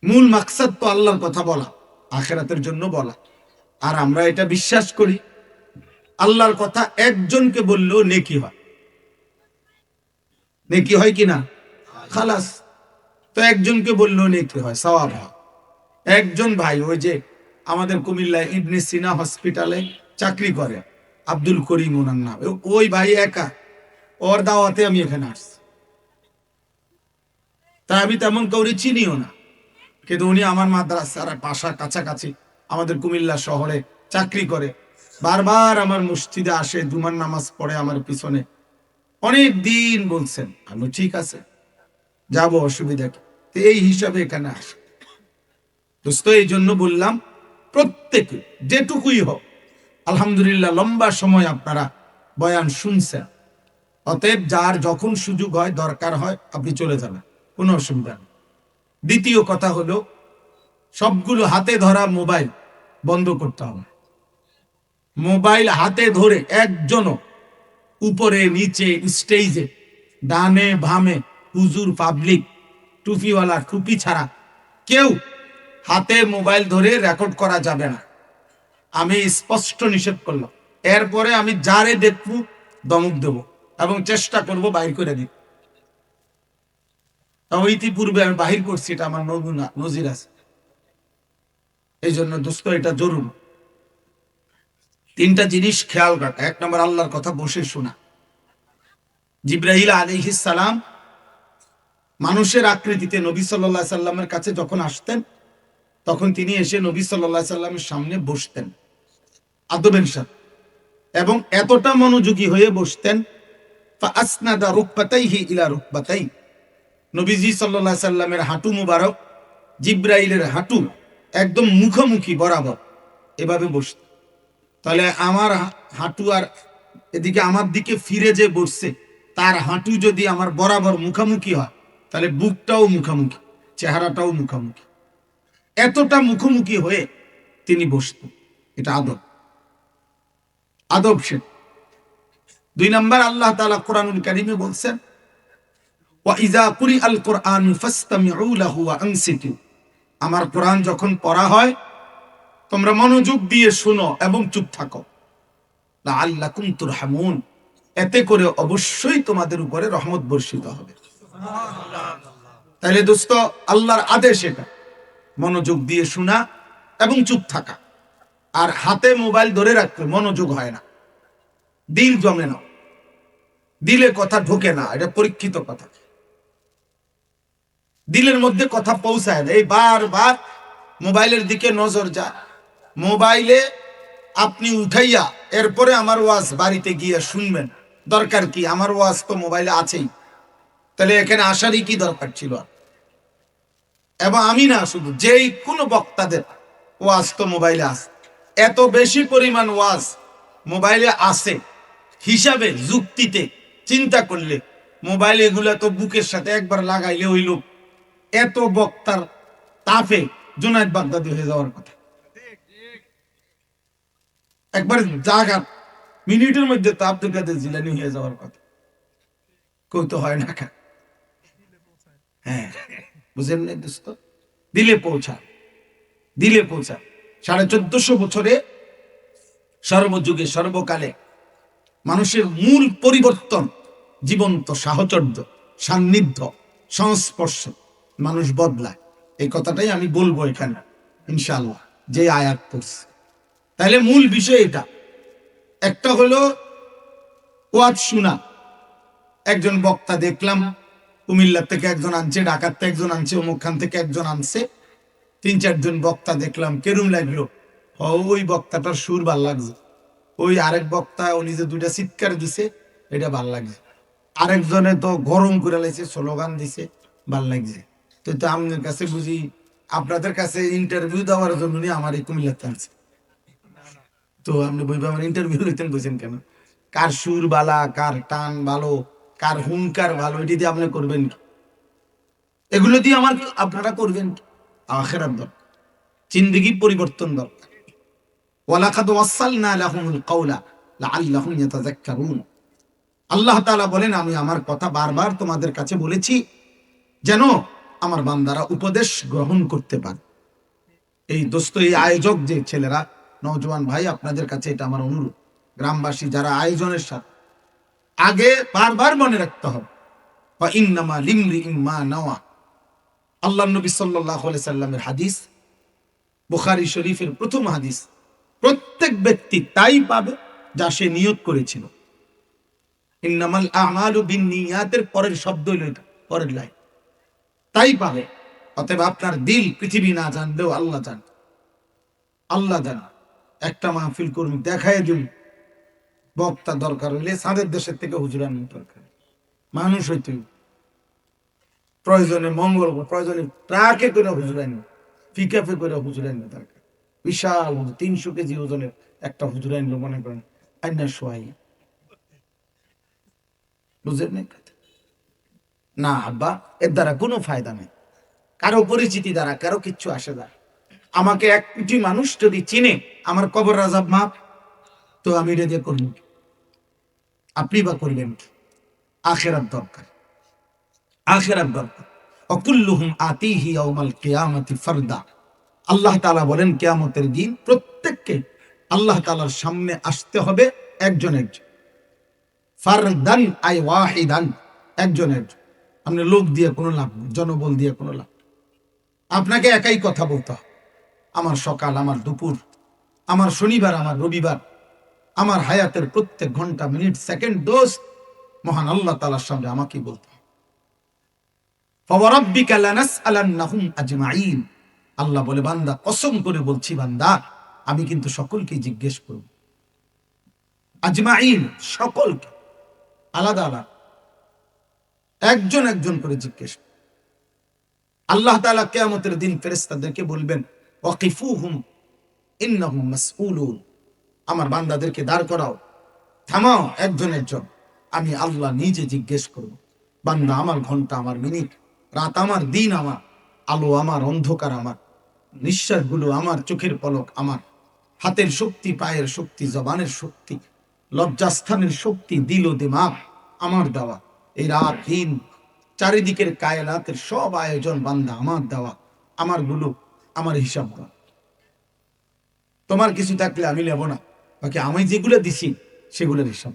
মূল মাকসাদ তো আল্লাহর কথা বলা, আখিরাতের জন্য বলা। আর আমরা এটা বিশ্বাস করি আল্লাহর কথা একজনকে বললেও নেকি হয়। নেকি হয় কি না? খালাস। তো একজনকে বললেও নেকি হয়, সওয়াব হয়। একজন ভাই ওই যে আমাদের কুমিল্লায় ইবনে সিনা হসপিটালে চাকরি করে, আব্দুল করিম ওনার নাম, ওই ভাই একা, ওর দাওয়াতে আমি এখানে আসছি। তাই আমি তেমন কাউরে চিনিও না, কিন্তু উনি আমার মাদ্রাসার বাসা কাছাকাছি, আমাদের কুমিল্লা শহরে চাকরি করে, বারবার আমার মসজিদে আসে, জুমার নামাজ পড়ে আমার পিছনে, অনেক দিন বলছেন। আমি ঠিক আছে যাব, অসুবিধা কি? তো এই হিসাবে এখানে আসে দোস্ত। এই জন্য বললাম প্রত্যেকে যেটুকুই হোক, আলহামদুলিল্লাহ লম্বা সময় আপনারা বয়ান শুনছেন। অতএব যার যখন সুযোগ হয়, দরকার হয়, আপনি চলে যাবেন, কোনো অসুবিধা নেই। দ্বিতীয় কথা হলো, সবগুলো হাতে ধরা মোবাইল বন্ধ করতে হবে। মোবাইল হাতে ধরে একজনও উপরে নিচে স্টেজে ডানে বামে হুজুর পাবলিক টুপিওয়ালা টুপি ছাড়া কেউ হাতে মোবাইল ধরে রেকর্ড করা যাবে না। আমি স্পষ্ট নিষেধ করলাম। এরপরে আমি যারে দেখবো দমক দেব এবং চেষ্টা করব বাইর করে দিই। ইতিপূর্বে আমি বাহির করছি, এটা আমার নজির আছে। এই জন্য দোস্ত এটা জরুরি। তিনটা জিনিস খেয়াল রাখা। এক নম্বর, আল্লাহর কথা বসে শোনা। জিব্রাহিল আলাইহিস সালাম মানুষের আকৃতিতে নবী সাল্লাল্লাহু আলাইহি সাল্লামের কাছে যখন আসতেন, তখন তিনি এসে নবী সাল্লাল্লাহু আলাইহি সাল্লামের সামনে বসতেন আদবের সাথে, এবং এতটা মনোযোগী হয়ে বসতেন, ফাআসনাদা রুকবাতাইহি ইলা রুকবাতাই, নবীজি সাল্লাল্লাহু আলাইহি সাল্লামের হাঁটু মুবারক জিব্রাইলের হাঁটু একদম মুখোমুখি বরাবর এভাবে বসতেন। তাহলে আমার হাঁটু আর এদিকে আমার দিকে ফিরে যে বসছে, তার হাঁটু যদি আমার বরাবর মুখোমুখি হয়, তাহলে বুকটাও মুখোমুখি, চেহারাটাও মুখোমুখি, এতটা মুখোমুখি হয়ে তিনি বসতেন। এটা আদব, আদব সে। দুই নাম্বার, আল্লাহ তাআলা কোরআনুল কারীমে বলছেন, ওয়া ইযা কুরিআল কুরআন ফাসতামিউ লাহু ওয়া আনসিতু, আমার কোরআন যখন পড়া হয় তোমরা মনোযোগ দিয়ে শুনো এবং চুপ থাকো, লাআল্লাকুম তুরহামুন, এতে করে অবশ্যই তোমাদের উপরে রহমত বর্ষিত হবে। তাহলে দোস্ত, আল্লাহর আদেশ এটা, মনোযোগ দিয়ে শোনা এবং চুপ থাকা। আর হাতে মোবাইল ধরে রাখলে মনোযোগ হয় না, দিল জমে না, দিলে কথা ঢোকে না, এটা পরীক্ষিত কথা। দিলের মধ্যে কথা পৌঁছায় না, এই বারবার মোবাইলের দিকে নজর যায়। মোবাইলে আপনি উঠাইয়া এরপরে আমার ওয়াজ বাড়িতে গিয়ে শুনবেন, দরকার কি? আমার ওয়াজ তো মোবাইলে আছেই, তাহলে এখানে আসারই কি দরকার ছিল? এবং আমি না, শুধু যেই কোনো বক্তাদের ওয়াজ তো মোবাইলে আছে, এত বেশি পরিমাণ ওয়াজ মোবাইলে আছে হিসাবে যুক্তিতে চিন্তা করলে, মোবাইল এগুলা তো বুকের সাথে একবার লাগাইলে হইল, এত বক্তার তাফে জুনায়েদ বাগদাদি হয়ে যাওয়ার কথা। একবার জায়গা মিনিটের মধ্যে তো আব্দুল কাদের জিলানী হয়ে যাওয়ার কথা। কই তো হয় না। হ্যাঁ, বুঝেন না দোস্ত? দিলে পৌঁছা, দিলে পৌঁছা। 1450 বছরে সর্বযুগে সর্বকালে মানুষের মূল পরিবর্তন জীবন্ত সাহচর্য, সান্নিধ্য, সংস্পর্শ, মানুষ বদলায়। এই কথাটাই আমি বলবো এখানে ইনশাআল্লাহ, যে আয়াত পড়ছে। তাহলে মূল বিষয় এটা। একটা হলো ওয়াজ শোনা। একজন বক্তা দেখলাম কুমিল্লা থেকে একজন আনছে, ঢাকার থেকে একজন আনছে, অমুকখান থেকে একজন আনছে, 3-4 জন বক্তা দেখলাম, কেরম লাগলো? ওই বক্তাটার সুর ভাল লাগছে, ওই আরেক বক্তা উনি যে 2টা চিৎকার দিছে এটা ভাল লাগছে, আরেকজনে তো গরম করে লাইছে, স্লোগান দিছে, ভাল লাগছে। তো আমাদের কাছে বুঝি আপনাদের কাছে ইন্টারভিউ দেওয়ার জন্য আমার এই কুমিল্লাতে আনছে। তো আপনি বইবা আমার ইন্টারভিউ লইতেন, বুঝছেন কেন? কার সুর বালা, কার টান ভালো, কার হুঙ্কার ভালো, এটি দিয়ে আপনি করবেন কি? এগুলো দিয়ে আমার আপনারা করবেন কি? আখিরাত দরকার, জিন্দেগি পরিবর্তন দরকার। ওয়ালাকাদ ওয়াসালনা লাহুমুল কাওলা লাআল্লাহুম ইয়াতাযাক্কারুন। আল্লাহ তাআলা বলেন, আমি আমার কথা বারবার তোমাদের কাছে বলেছি যেন আমার বান্দারা উপদেশ গ্রহণ করতে পারে। এই দোস্ত, এই আয়োজক যে ছেলেরা, নওজোয়ান ভাই, আপনাদের কাছে এটা আমার অনুরোধ, গ্রামবাসী যারা আয়োজনের সাথে, আগে বারবার মনে রাখতে হবে ইন্নামা লিমরিইন মা নাওয়া। আল্লাহ নবী সাল্লাল্লাহু আলাইহি সাল্লামের হাদিস, বুখারী শরীফের প্রথম হাদিস, প্রত্যেক ব্যক্তি তাই পাবে যা সে নিয়ত করেছিল। ইন্নামাল আমালু বিন্নিয়াতের পরের শব্দ হইল এটা, পরের লাইন, তাই পাবে। অতএব আপনার দিল পৃথিবী না জানলেও আল্লাহ জান, আল্লাহ জান। একটা মাহফিল কর্মী দেখায় দিন, বক্তা দরকার হইলে সাদের দেশের থেকে হুজুরানি দরকার, মানুষ হইতে প্রয়োজনে মঙ্গল, প্রয়োজনে ট্রাকে করে হুজুরানি, পিকআপে করে হুজুরানি দরকার। বিশাল 300 কেজি ওজনের একটা হুজুরানি মনে করেন আইনা সোয়াই, বুঝলেন না আব্বা? এর দ্বারা কোনো ফায়দা নেই, কারো পরিচিতি দ্বারা কারো কিচ্ছু আসে না। আমাকে 1 কোটি মানুষ যদি চিনে আমার কবর আযাব মাপ, তো আমি এটা দিয়ে করব, আপনি বা করবেন কি? আখিরাত দরকার, আখিরাত দরকার। অকুল্লুহুম আতিহি ইয়াউমাল কিয়ামাতি ফারদা। আল্লাহ তাআলা বলেন কিয়ামতের দিন প্রত্যেককে আল্লাহ তাআলার সামনে আসতে হবে একজন একজন। ফারদান আই ওয়াহিদান, একজন একজন। আপনি লোক দিয়ে কোনো লাভ নেই, জনবল দিয়ে কোনো লাভ। আপনাকে একাই কথা বলতে হবে। আমার সকাল, আমার দুপুর, আমার শনিবার, আমার রবিবার, আমার হায়াতের প্রত্যেক ঘন্টা, মিনিট, সেকেন্ড, দোস্ত মহান আল্লাহ তাআলার সামনে আমাকেই বলতে হবে। ফাওয়ারাব্বিকা লানাসআলান্নাহুম আজমাইন। আল্লাহ বলে, বান্দা কসম করে বলছি বান্দা, আমি কিন্তু সকলকে জিজ্ঞেস করব, আজমাইন, সকলকে, আলাদা আলাদা, একজন একজন করে জিজ্ঞেস। আল্লাহ তাআলা কিয়ামতের দিন ফেরেশতাদেরকে বলবেন, ওয়াকিফুহুম ইন্নাহুম মাসউলুন। আমার বান্দাদেরকে দাঁড় করাও, থামাও একজন একজন, আমি আল্লাহ নিজে জিজ্ঞেস করব। বান্দা আমার ঘন্টা, আমার মিনিট, রাত আমার, দিন আমার, আলো আমার, অন্ধকার আমার, নিঃশ্বাসগুলো আমার, চোখের পলক আমার, হাতের শক্তি, পায়ের শক্তি, জবানের শক্তি, লজ্জাস্থানের শক্তি, দিল ও দিমাগ আমার দেওয়া। এই রাত দিন চারিদিকের কায়নাতের সব আয়োজন বান্দা আমার দেওয়া, আমার গুলো, আমার হিসাব করা। তোমার কিছু থাকলে আমি নেব না, বাকি আমি যেগুলো দিছি সেগুলোর হিসাব।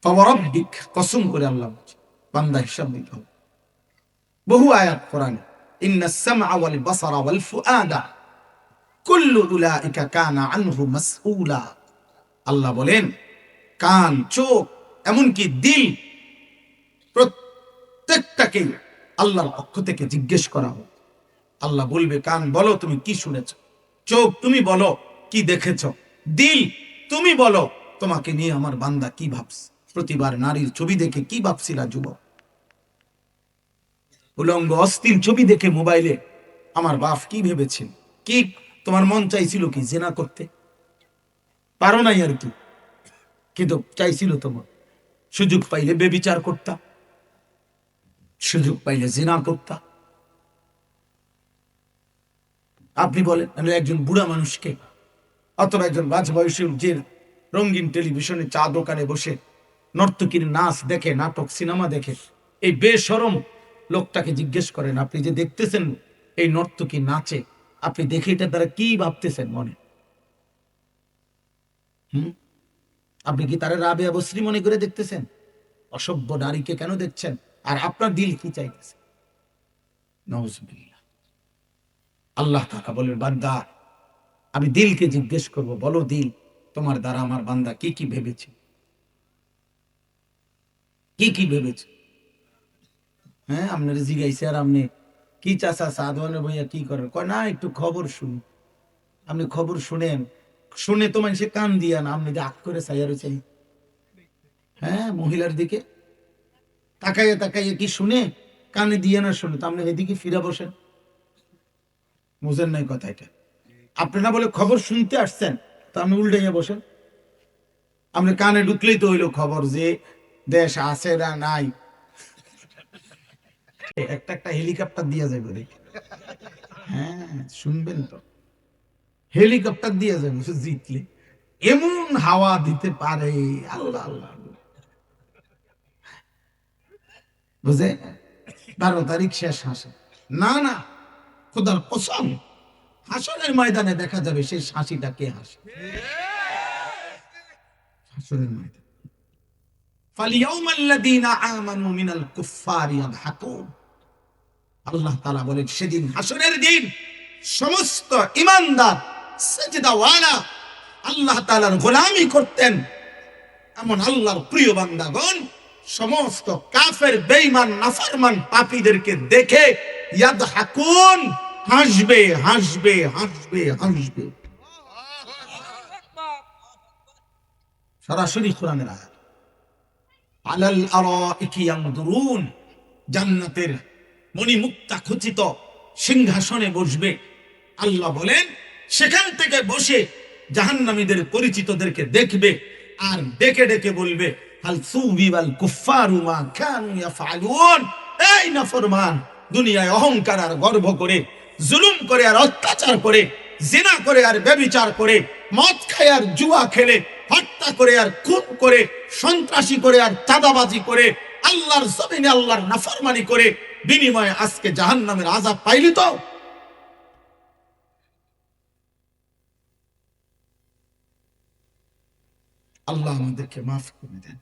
ফাওয়ারাব্বিক, কসম করে আল্লাহ বলছে, বান্দা হিসাব দিতে হবে। বহু আয়াত কোরআনে, ইন্নাস সামআ ওয়াল বাসারা ওয়াল ফুআদা কুল্লু উলাইকা কানা আনহু মাসউলা। আল্লাহ বলেন, কান, চোখ, এমনকি দিল, প্রত্যেকটাকে আল্লাহর পক্ষ থেকে জিজ্ঞেস করা হবে। আল্লাহ বলবে, কান বলো তুমি কি শুনেছ, চোখ তুমি বলো কি দেখেছ, দিল তুমি বলো তোমাকে নিয়ে আমার বান্দা কি ভাবছে, প্রতিবার নারীর ছবি দেখে কি ভাবছিলা যুবক, উলঙ্গ অস্থির ছবি দেখে মোবাইলে আমার বাপ কি ভেবেছিল, কি তোমার মন চাইছিল কি জেনা করতে, পারো নাই আর কি, কিন্তু চাইছিল তোমার। সুযোগ পাইলে বেবিচার করতা, সুযোগ পাইলে জিনা করতা। আপনি বলেন, একজন বুড়া মানুষকে অথবা একজন মাঝ বয়সী যে রঙিন টেলিভিশনে চা দোকানে বসে নর্তকীর নাচ দেখে, নাটক, সিনেমা দেখে, এই বেশরম লোকটাকে জিজ্ঞেস করেন, আপনি যে দেখতেছেন এই নর্তকী নাচে, আপনি দেখে এটা দ্বারা কি ভাবতেছেন মনে? আপনি কি তারা রাবেয়া বসরি মনে করে দেখতেছেন? অসভ্য নারীকে কেন দেখছেন? আর আপনার দিল কি চাইতেছে? নাউজুবিল্লাহ। আল্লাহ তাআলা বলেন, বান্দা আমি দিলকে জিজ্ঞেস করব, বলো দিল তোমার দ্বারা আমার বান্দা কি কি ভেবেছে, কি কি ভেবেছে? হ্যাঁ, আপনার জিজ্ঞাসা আর আপনি কি চাচা সাধনে ভাইয়া কি করেন? কয় না, একটু খবর শুনি। আপনি খবর শুনেন, শুনে তো মানুষে কান দিয়া না, আপনি যে আগ করে চাইয়া রয়েছেন, হ্যাঁ, মহিলার দিকে তাকাইয়া তাকাইয়া কি শুনে, কানে দিয়ে না শুনে, তো আপনি এদিকে ফিরা বসেন। বুঝেন নাই কথা এটা? আপনি না বলে খবর শুনতে আসছেন, তো আপনি উল্টাইয়া বসেন। আপনি কানে ঢুকলেই তো হইলো খবর যে দেশ আছে না নাই। একটা একটা হেলিকপ্টার দিয়া যাবে দেখি, হ্যাঁ শুনবেন তো, হেলিকপ্টার দিয়ে যাবে জিতলে, এমন হাওয়া দিতে পারে, আল্লাহ আল্লাহ, বুঝে? 12 তারিখ শেষ হাসর। না না, খোদার কসম, হাসরের ময়দানে দেখা যাবে সেই হাসিটা কে হাসে। হাসরের ময়দানে ফালিয়াউমাল্লাযীনা আমানু মিনাল কুফফারি ইয়াদহাকুন, আল্লাহ তাআলা বলেন সেদিন হাসরের দিন সমস্ত ঈমানদার সিজদাওয়ালা আল্লাহ তাআলার গোলামি করতেন এমন আল্লাহর প্রিয় বান্দাগণ সমস্ত কাফের বেঈমান নাফরমান পাপীদেরকে দেখে ইয়াদহাকুন, হাসবে হাসবে হাসবে হাসবে। সরাসরি কোরআনের আয়াত। আলাল আরাইকি ইয়ানদুরুন, জান্নাতের মণিমুক্তা খচিত সিংহাসনে বসবে। আল্লাহ বলেন সেখান থেকে বসে জাহান্নামীদের পরিচিতদেরকে দেখবে আর ডেকে ডেকে বলবে হাল সুবিবাল কুফফারু মা কানু ইয়াফআলুন, এই নাফরমান, দুনিয়ায় অহংকার আর গর্ব করে, জুলুম করে আর অত্যাচার করে, জিনা করে আর ব্যভিচার করে, মদ খায় আর জুয়া খেলে, হত্যা করে আর খুন করে, সন্ত্রাসী করে আর চাঁদাবাজি করে, আল্লাহর জমিনে আল্লাহর নাফরমানি করে বিনিময়ে আজকে জাহান্নামের আযাব পাইলি তো? আল্লাহ আমাদেরকে মাফ করে দেন।